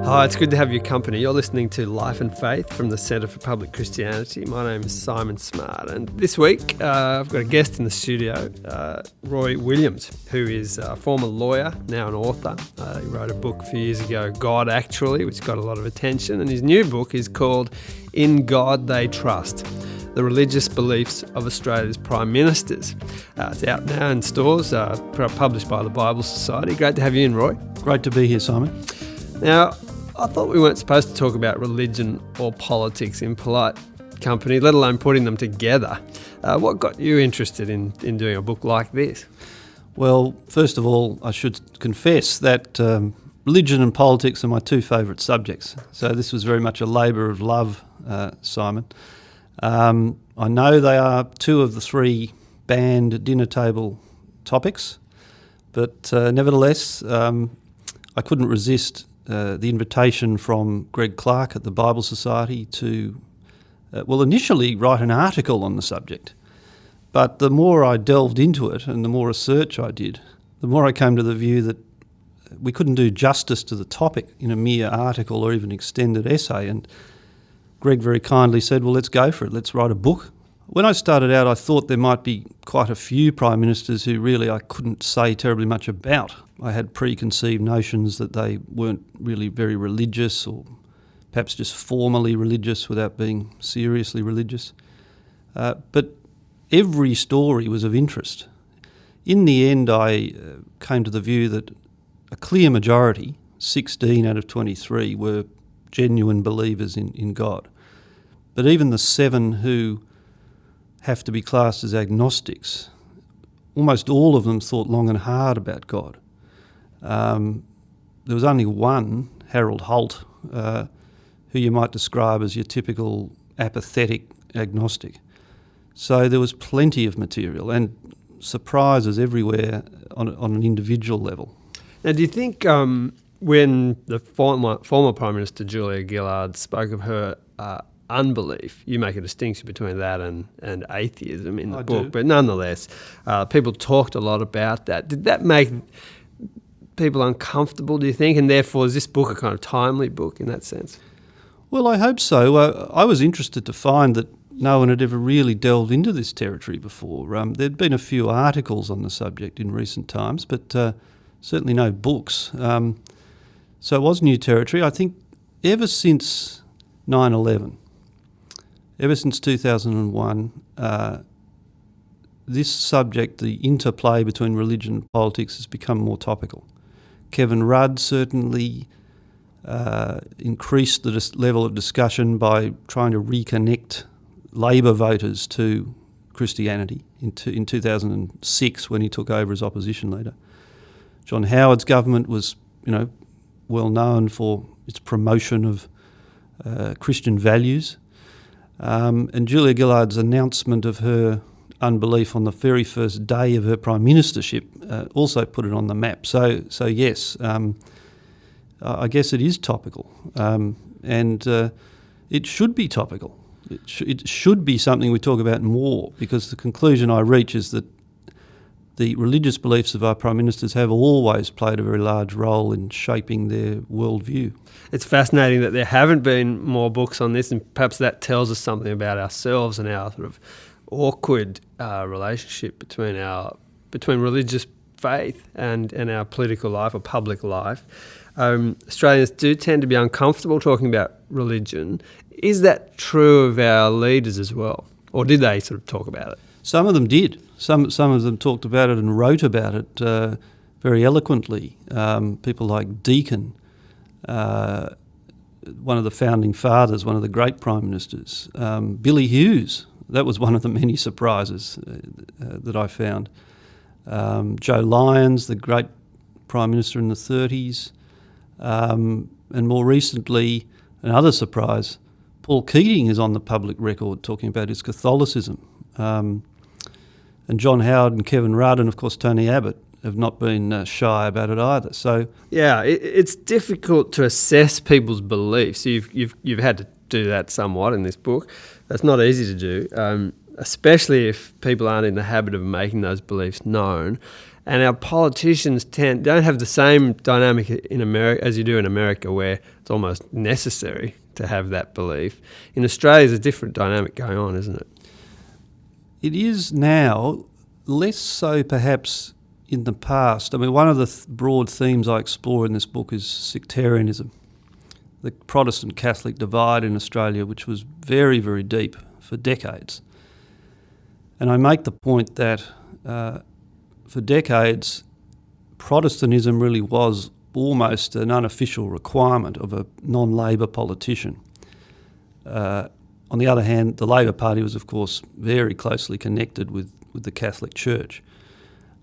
Hi, it's good to have your company. You're listening to Life and Faith from the Centre for Public Christianity. My name is Simon Smart, and this week I've got a guest in the studio, Roy Williams, who is a former lawyer, now an author. He wrote a book a few years ago, God Actually, which got a lot of attention, and his new book is called In God They Trust: The Religious Beliefs of Australia's Prime Ministers. It's out now in stores, published by the Bible Society. Great to have you in, Roy. Great to be here, Simon. Now, I thought we weren't supposed to talk about religion or politics in polite company, let alone putting them together. What got you interested in doing a book like this? Well, first of all, I should confess that religion and politics are my two favourite subjects. So this was very much a labour of love, Simon. I know they are two of the three banned dinner table topics, but nevertheless, I couldn't resist the invitation from Greg Clark at the Bible Society to, initially write an article on the subject. But the more I delved into it and the more research I did, the more I came to the view that we couldn't do justice to the topic in a mere article or even extended essay. And Greg very kindly said, well, let's go for it. Let's write a book. When I started out, I thought there might be quite a few prime ministers who really I couldn't say terribly much about. I had preconceived notions that they weren't really very religious, or perhaps just formally religious without being seriously religious. But every story was of interest. In the end, I came to the view that a clear majority, 16 out of 23, were genuine believers in God. But even the 7 who have to be classed as agnostics, almost all of them thought long and hard about God. There was only one, Harold Holt, who you might describe as your typical apathetic agnostic. So there was plenty of material and surprises everywhere on an individual level. Now, do you think when the former Prime Minister Julia Gillard spoke of her unbelief, you make a distinction between that and atheism in the book, do. but nonetheless, people talked a lot about that. Did that make people uncomfortable, do you think? And therefore, is this book a kind of timely book in that sense? Well, I hope so. I was interested to find that no one had ever really delved into this territory before. There'd been a few articles on the subject in recent times, but certainly no books. So it was new territory. I think ever since 9/11, ever since 2001, this subject, the interplay between religion and politics, has become more topical. Kevin Rudd certainly increased the level of discussion by trying to reconnect Labor voters to Christianity in 2006 when he took over as opposition leader. John Howard's government was, well known for its promotion of Christian values. And Julia Gillard's announcement of her unbelief on the very first day of her prime ministership also put it on the map. So yes, I guess it is topical, and it should be topical. It should be something we talk about more, because the conclusion I reach is that the religious beliefs of our prime ministers have always played a very large role in shaping their worldview. It's fascinating that there haven't been more books on this, and perhaps that tells us something about ourselves and our sort of awkward relationship between religious faith and our political life or public life. Australians do tend to be uncomfortable talking about religion. Is that true of our leaders as well? Or did they sort of talk about it? Some of them did. Some of them talked about it and wrote about it very eloquently. People like Deakin, one of the founding fathers, one of the great prime ministers. Billy Hughes, that was one of the many surprises that I found. Joe Lyons, the great prime minister in the 30s. And more recently, another surprise, Paul Keating is on the public record talking about his Catholicism. And John Howard and Kevin Rudd and, of course, Tony Abbott have not been shy about it either. So yeah, it's difficult to assess people's beliefs. You've had to do that somewhat in this book. That's not easy to do, especially if people aren't in the habit of making those beliefs known. And our politicians don't have the same dynamic in America as you do in America, where it's almost necessary to have that belief. In Australia, there's a different dynamic going on, isn't it? It is now, less so perhaps in the past. I mean, one of the broad themes I explore in this book is sectarianism, the Protestant-Catholic divide in Australia, which was very, very deep for decades. And I make the point that for decades, Protestantism really was almost an unofficial requirement of a non-Labor politician. On the other hand, the Labor Party was, of course, very closely connected with the Catholic Church.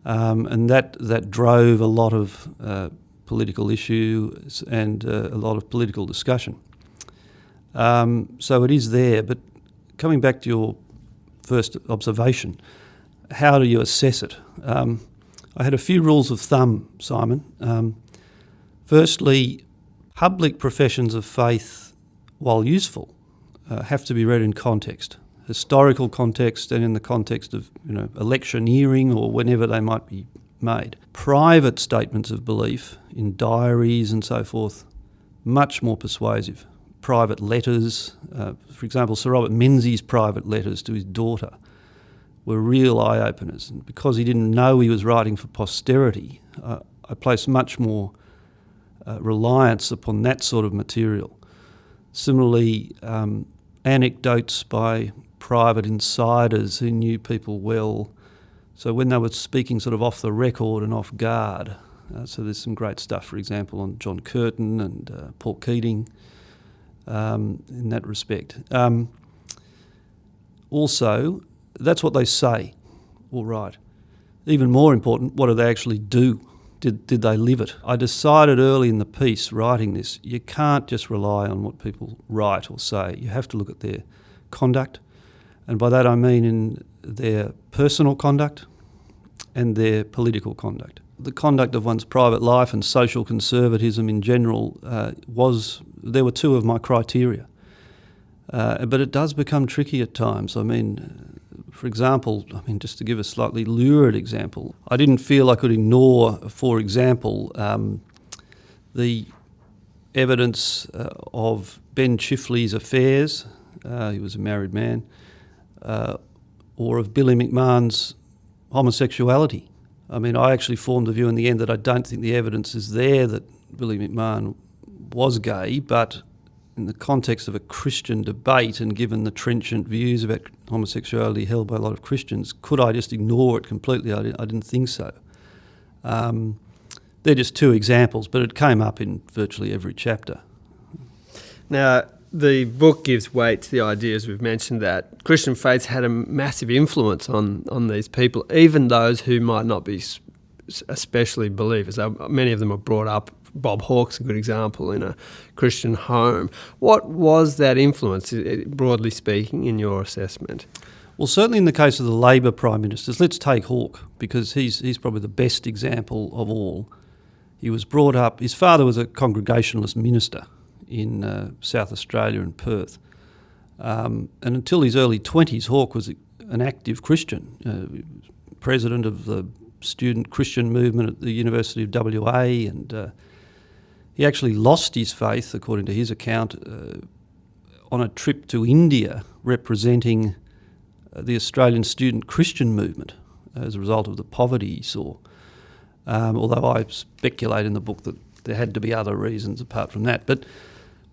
And that drove a lot of political issues and a lot of political discussion. So it is there. But coming back to your first observation, how do you assess it? I had a few rules of thumb, Simon. Firstly, public professions of faith, while useful, have to be read in context, historical context, and in the context of electioneering or whenever they might be made. Private statements of belief in diaries and so forth, much more persuasive. Private letters, for example, Sir Robert Menzies' private letters to his daughter were real eye-openers. And because he didn't know he was writing for posterity, I placed much more reliance upon that sort of material. Similarly, anecdotes by private insiders who knew people well. So when they were speaking sort of off the record and off guard, so there's some great stuff, for example, on John Curtin and Paul Keating in that respect. Also, that's what they say, all right. Even more important, what do they actually do? Did they live it? I decided early in the piece, writing this, you can't just rely on what people write or say. You have to look at their conduct, and by that I mean in their personal conduct and their political conduct. The conduct of one's private life and social conservatism in general there were two of my criteria. But it does become tricky at times. I mean, for example, just to give a slightly lurid example, I didn't feel I could ignore, for example, the evidence of Ben Chifley's affairs, he was a married man, or of Billy McMahon's homosexuality. I mean, I actually formed the view in the end that I don't think the evidence is there that Billy McMahon was gay, but in the context of a Christian debate and given the trenchant views about homosexuality held by a lot of Christians, could I just ignore it completely? I didn't think so. They're just two examples, but it came up in virtually every chapter. Now, the book gives weight to the ideas we've mentioned that Christian faiths had a massive influence on these people, even those who might not be especially believers. Many of them were brought up, Bob Hawke's a good example, in a Christian home. What was that influence, broadly speaking, in your assessment? Well, certainly in the case of the Labor Prime Ministers, let's take Hawke, because he's probably the best example of all. He was brought up, his father was a Congregationalist minister in South Australia and Perth. And until his early 20s, Hawke was an active Christian, president of the student Christian movement at the University of WA, and he actually lost his faith, according to his account, on a trip to India representing the Australian student Christian movement as a result of the poverty he saw. Although I speculate in the book that there had to be other reasons apart from that. But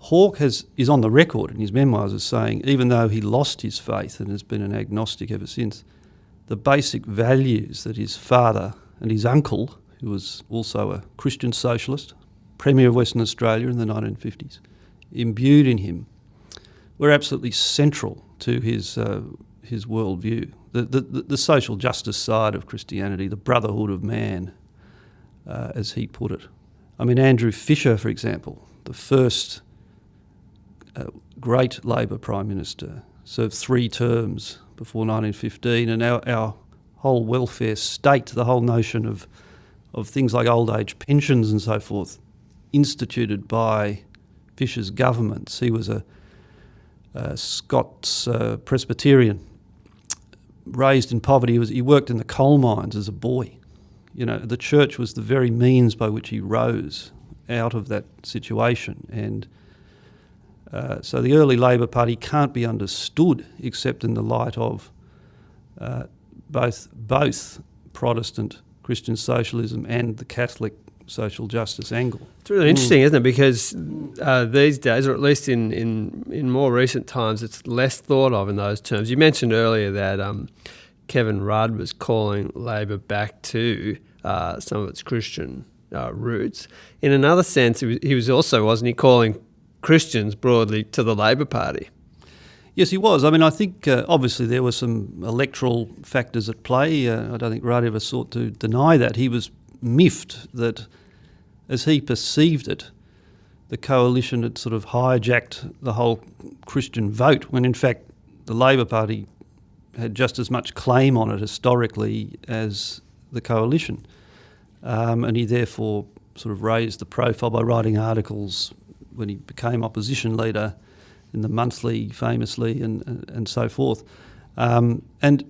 Hawke is on the record in his memoirs as saying, even though he lost his faith and has been an agnostic ever since, the basic values that his father and his uncle, who was also a Christian socialist, Premier of Western Australia in the 1950s, imbued in him, were absolutely central to his worldview. The social justice side of Christianity, the brotherhood of man, as he put it. I mean, Andrew Fisher, for example, the first great Labor Prime Minister, served 3 terms before 1915, and our whole welfare state, the whole notion of things like old age pensions and so forth, instituted by Fisher's governments. He was a Scots Presbyterian, raised in poverty. He worked in the coal mines as a boy. The church was the very means by which he rose out of that situation. And so the early Labor Party can't be understood except in the light of both Protestant Christian socialism and the Catholic social justice angle. It's really interesting, isn't it? Because these days, or at least in more recent times, it's less thought of in those terms. You mentioned earlier that Kevin Rudd was calling Labor back to some of its Christian roots. In another sense, he was also, wasn't he, calling Christians broadly to the Labor Party? Yes, he was. I mean, I think obviously there were some electoral factors at play. I don't think Rudd ever sought to deny that. He was miffed that, as he perceived it, the coalition had sort of hijacked the whole Christian vote, when in fact the Labor Party had just as much claim on it historically as the coalition. And he therefore sort of raised the profile by writing articles when he became opposition leader in the Monthly, famously, and so forth. And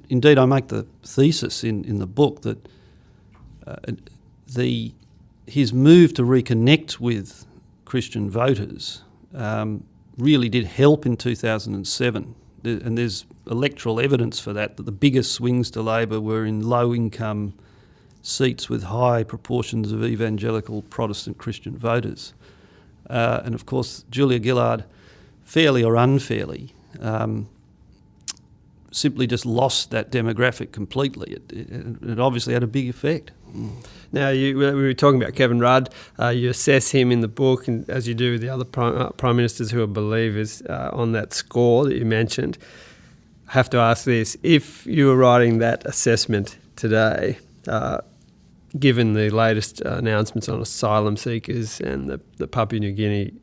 indeed, I make the thesis in the book that his move to reconnect with Christian voters really did help in 2007. And there's electoral evidence for that the biggest swings to Labor were in low-income seats with high proportions of evangelical Protestant Christian voters. And of course, Julia Gillard, fairly or unfairly, simply just lost that demographic completely. It obviously had a big effect. Now, we were talking about Kevin Rudd. You assess him in the book, and as you do with the other prime ministers who are believers on that score that you mentioned. I have to ask this. If you were writing that assessment today, given the latest announcements on asylum seekers and the Papua New Guinea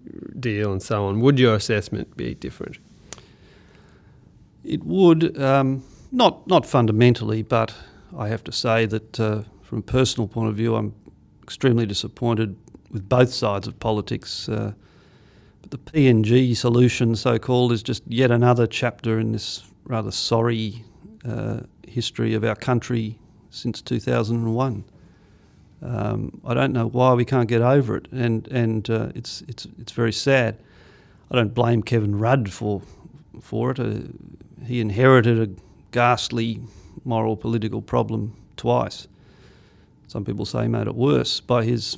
deal and so on, would your assessment be different? It would, not fundamentally, but I have to say that from a personal point of view, I'm extremely disappointed with both sides of politics. But the PNG solution, so-called, is just yet another chapter in this rather sorry history of our country since 2001. I don't know why we can't get over it, and it's very sad. I don't blame Kevin Rudd for it. He inherited a ghastly moral political problem twice. Some people say he made it worse by his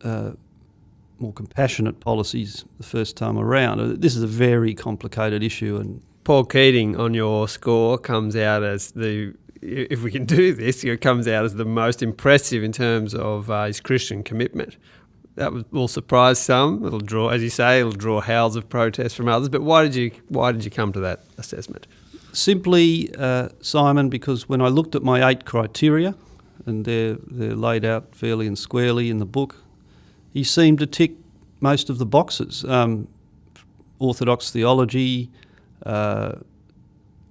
more compassionate policies the first time around. This is a very complicated issue, and Paul Keating on your score comes out as if we can do this, it comes out as the most impressive in terms of his Christian commitment. That will surprise some. It'll draw, as you say, it'll draw howls of protest from others. But why did you come to that assessment? Simply, Simon, because when I looked at my 8 criteria, and they're laid out fairly and squarely in the book, he seemed to tick most of the boxes. Orthodox theology,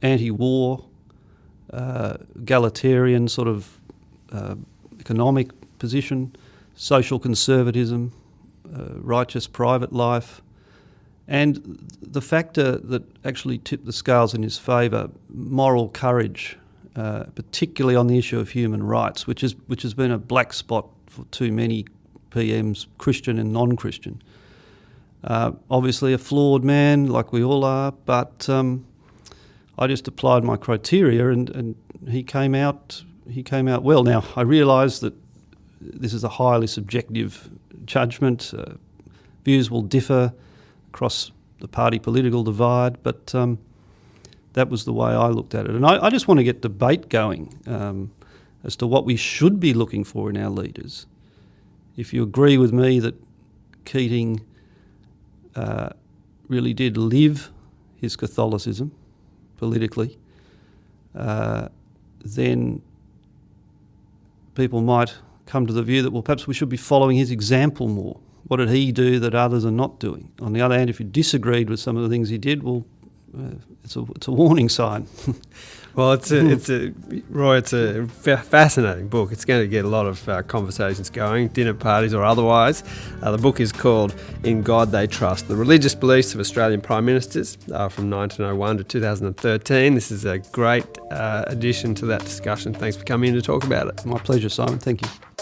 anti-war, egalitarian sort of economic position, social conservatism, righteous private life, and the factor that actually tipped the scales in his favour, moral courage, particularly on the issue of human rights, which has been a black spot for too many PMs, Christian and non-Christian. Obviously a flawed man, like we all are, but I just applied my criteria, and he came out well. Now, I realise that this is a highly subjective judgment. Views will differ across the party political divide, but that was the way I looked at it. And I just want to get debate going as to what we should be looking for in our leaders. If you agree with me that Keating really did live his Catholicism politically, then people might come to the view that, well, perhaps we should be following his example more. What did he do that others are not doing? On the other hand, if you disagreed with some of the things he did, well, it's a warning sign. Well, it's a fascinating book. It's going to get a lot of conversations going, dinner parties or otherwise. The book is called In God They Trust, The Religious Beliefs of Australian Prime Ministers from 1901 to 2013. This is a great addition to that discussion. Thanks for coming in to talk about it. My pleasure, Simon. Thank you.